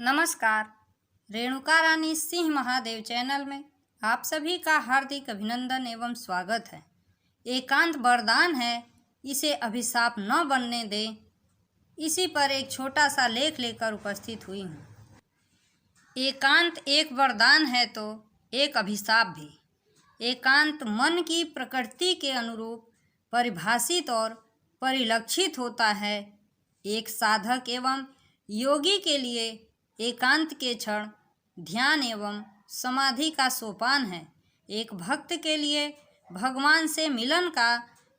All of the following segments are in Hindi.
नमस्कार। रेणुका रानी सिंह महादेव चैनल में आप सभी का हार्दिक अभिनंदन एवं स्वागत है। एकांत वरदान है, इसे अभिशाप न बनने दें। इसी पर एक छोटा सा लेख लेकर उपस्थित हुई हूँ। एकांत एक वरदान है तो एक अभिशाप भी। एकांत मन की प्रकृति के अनुरूप परिभाषित और परिलक्षित होता है। एक साधक एवं योगी के लिए एकांत के क्षण ध्यान एवं समाधि का सोपान है। एक भक्त के लिए भगवान से मिलन का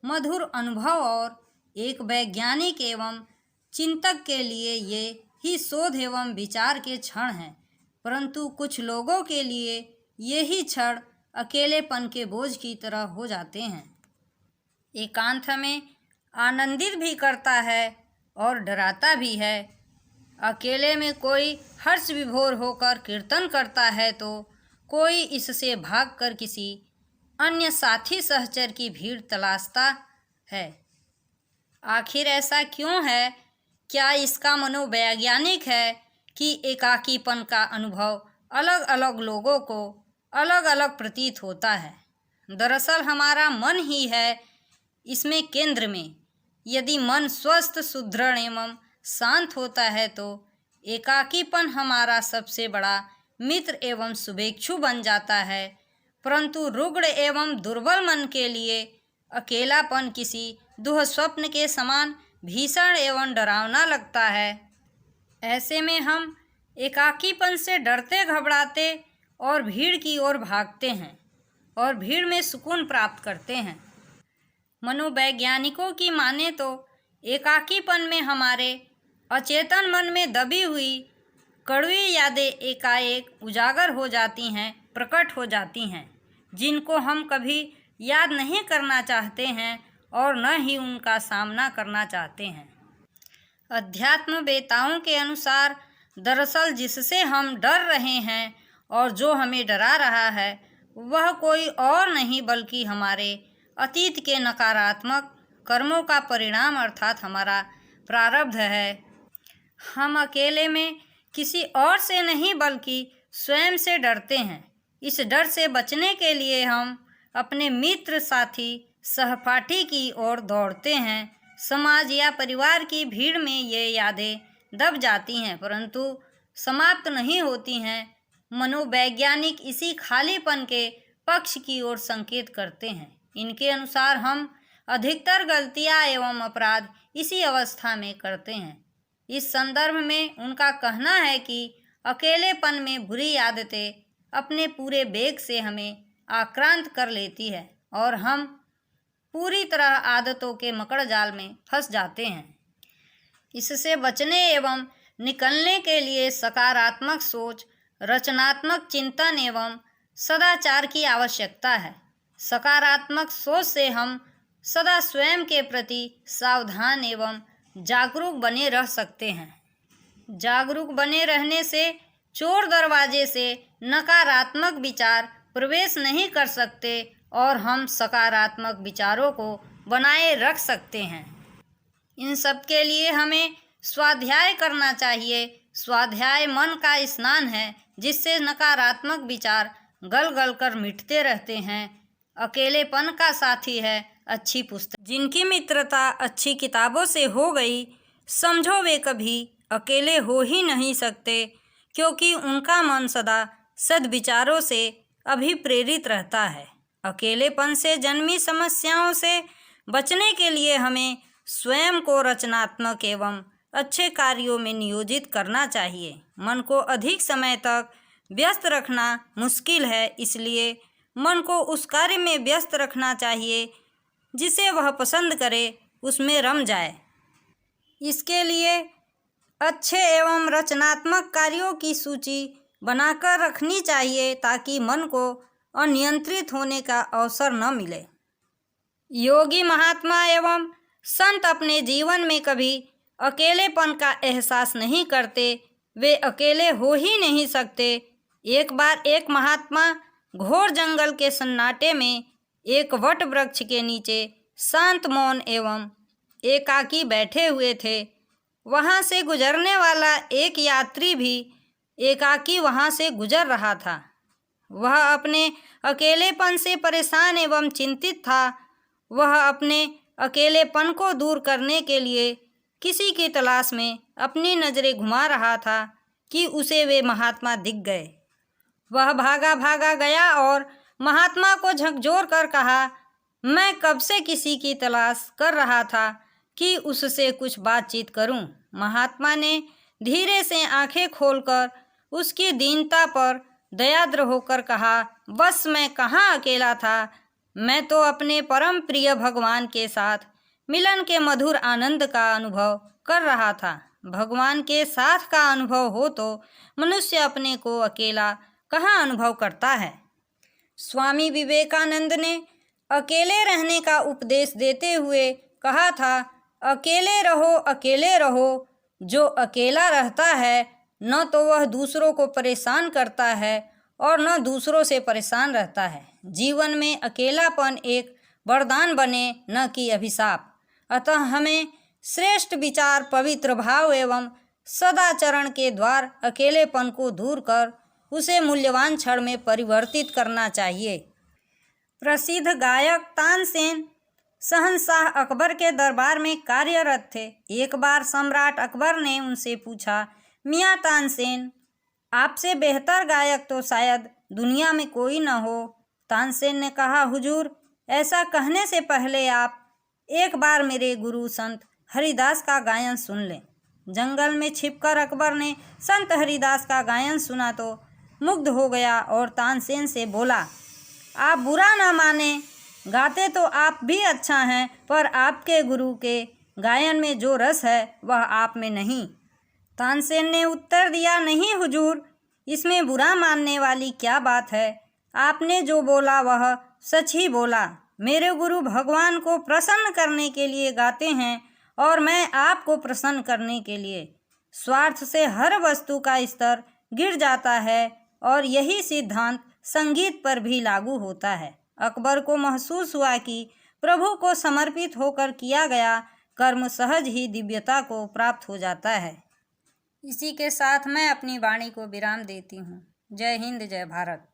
मधुर अनुभव और एक वैज्ञानिक एवं चिंतक के लिए ये ही शोध एवं विचार के क्षण हैं। परंतु कुछ लोगों के लिए ये ही क्षण अकेलेपन के बोझ की तरह हो जाते हैं। एकांत हमें आनंदित भी करता है और डराता भी है। अकेले में कोई हर्ष विभोर होकर कीर्तन करता है तो कोई इससे भागकर किसी अन्य साथी सहचर की भीड़ तलाशता है। आखिर ऐसा क्यों है? क्या इसका मनोवैज्ञानिक है कि एकाकीपन का अनुभव अलग अलग लोगों को अलग अलग प्रतीत होता है? दरअसल हमारा मन ही है इसमें केंद्र में। यदि मन स्वस्थ, सुदृढ़ एवं शांत होता है तो एकाकीपन हमारा सबसे बड़ा मित्र एवं शुभेच्छु बन जाता है। परंतु रुग्ण एवं दुर्बल मन के लिए अकेलापन किसी दुःस्वप्न के समान भीषण एवं डरावना लगता है। ऐसे में हम एकाकीपन से डरते घबराते और भीड़ की ओर भागते हैं और भीड़ में सुकून प्राप्त करते हैं। मनोवैज्ञानिकों की माने तो एकाकीपन में हमारे अचेतन मन में दबी हुई कड़वी यादें एकाएक उजागर हो जाती हैं, प्रकट हो जाती हैं, जिनको हम कभी याद नहीं करना चाहते हैं और न ही उनका सामना करना चाहते हैं। अध्यात्मवेताओं के अनुसार दरअसल जिससे हम डर रहे हैं और जो हमें डरा रहा है वह कोई और नहीं बल्कि हमारे अतीत के नकारात्मक कर्मों का परिणाम अर्थात हमारा प्रारब्ध है। हम अकेले में किसी और से नहीं बल्कि स्वयं से डरते हैं। इस डर से बचने के लिए हम अपने मित्र, साथी, सहपाठी की ओर दौड़ते हैं। समाज या परिवार की भीड़ में ये यादें दब जाती हैं परंतु समाप्त नहीं होती हैं। मनोवैज्ञानिक इसी खालीपन के पक्ष की ओर संकेत करते हैं। इनके अनुसार हम अधिकतर गलतियां एवं अपराध इसी अवस्था में करते हैं। इस संदर्भ में उनका कहना है कि अकेलेपन में बुरी आदतें अपने पूरे वेग से हमें आक्रांत कर लेती है और हम पूरी तरह आदतों के मकड़ जाल में फंस जाते हैं। इससे बचने एवं निकलने के लिए सकारात्मक सोच, रचनात्मक चिंतन एवं सदाचार की आवश्यकता है। सकारात्मक सोच से हम सदा स्वयं के प्रति सावधान एवं जागरूक बने रह सकते हैं। जागरूक बने रहने से चोर दरवाजे से नकारात्मक विचार प्रवेश नहीं कर सकते और हम सकारात्मक विचारों को बनाए रख सकते हैं। इन सब के लिए हमें स्वाध्याय करना चाहिए। स्वाध्याय मन का स्नान है जिससे नकारात्मक विचार गल गल कर मिटते रहते हैं। अकेलेपन का साथी है अच्छी पुस्तक। जिनकी मित्रता अच्छी किताबों से हो गई, समझो वे कभी अकेले हो ही नहीं सकते, क्योंकि उनका मन सदा सद्विचारों से अभिप्रेरित रहता है। अकेलेपन से जन्मी समस्याओं से बचने के लिए हमें स्वयं को रचनात्मक एवं अच्छे कार्यों में नियोजित करना चाहिए। मन को अधिक समय तक व्यस्त रखना मुश्किल है, इसलिए मन को उस कार्य में व्यस्त रखना चाहिए जिसे वह पसंद करे, उसमें रम जाए। इसके लिए अच्छे एवं रचनात्मक कार्यों की सूची बनाकर रखनी चाहिए ताकि मन को अनियंत्रित होने का अवसर न मिले। योगी, महात्मा एवं संत अपने जीवन में कभी अकेलेपन का एहसास नहीं करते। वे अकेले हो ही नहीं सकते। एक बार एक महात्मा घोर जंगल के सन्नाटे में एक वट वृक्ष के नीचे शांत, मौन एवं एकाकी बैठे हुए थे। वहां से गुजरने वाला एक यात्री भी एकाकी वहाँ से गुजर रहा था। वह अपने अकेलेपन से परेशान एवं चिंतित था। वह अपने अकेलेपन को दूर करने के लिए किसी की तलाश में अपनी नज़रें घुमा रहा था कि उसे वे महात्मा दिख गए। वह भागा भागा गया और महात्मा को झकझोर कर कहा, मैं कब से किसी की तलाश कर रहा था कि उससे कुछ बातचीत करूं। महात्मा ने धीरे से आंखें खोलकर उसकी दीनता पर दयाद्र होकर कहा, बस मैं कहाँ अकेला था, मैं तो अपने परम प्रिय भगवान के साथ मिलन के मधुर आनंद का अनुभव कर रहा था। भगवान के साथ का अनुभव हो तो मनुष्य अपने को अकेला कहाँ अनुभव करता है। स्वामी विवेकानंद ने अकेले रहने का उपदेश देते हुए कहा था, अकेले रहो। जो अकेला रहता है न तो वह दूसरों को परेशान करता है और न दूसरों से परेशान रहता है। जीवन में अकेलापन एक वरदान बने, न कि अभिशाप। अतः हमें श्रेष्ठ विचार, पवित्र भाव एवं सदाचरण के द्वार अकेलेपन को दूर कर उसे मूल्यवान क्षण में परिवर्तित करना चाहिए। प्रसिद्ध गायक तानसेन शहंशाह अकबर के दरबार में कार्यरत थे। एक बार सम्राट अकबर ने उनसे पूछा, मियाँ तानसेन, आपसे बेहतर गायक तो शायद दुनिया में कोई न हो। तानसेन ने कहा, हुजूर, ऐसा कहने से पहले आप एक बार मेरे गुरु संत हरिदास का गायन सुन लें। जंगल में छिपकर अकबर ने संत हरिदास का गायन सुना तो मुग्ध हो गया और तानसेन से बोला, आप बुरा ना माने, गाते तो आप भी अच्छा हैं, पर आपके गुरु के गायन में जो रस है वह आप में नहीं। तानसेन ने उत्तर दिया, नहीं हुजूर, इसमें बुरा मानने वाली क्या बात है। आपने जो बोला वह सच ही बोला। मेरे गुरु भगवान को प्रसन्न करने के लिए गाते हैं और मैं आपको प्रसन्न करने के लिए। स्वार्थ से हर वस्तु का स्तर गिर जाता है और यही सिद्धांत संगीत पर भी लागू होता है। अकबर को महसूस हुआ कि प्रभु को समर्पित होकर किया गया कर्म सहज ही दिव्यता को प्राप्त हो जाता है। इसी के साथ मैं अपनी वाणी को विराम देती हूँ। जय हिंद, जय भारत।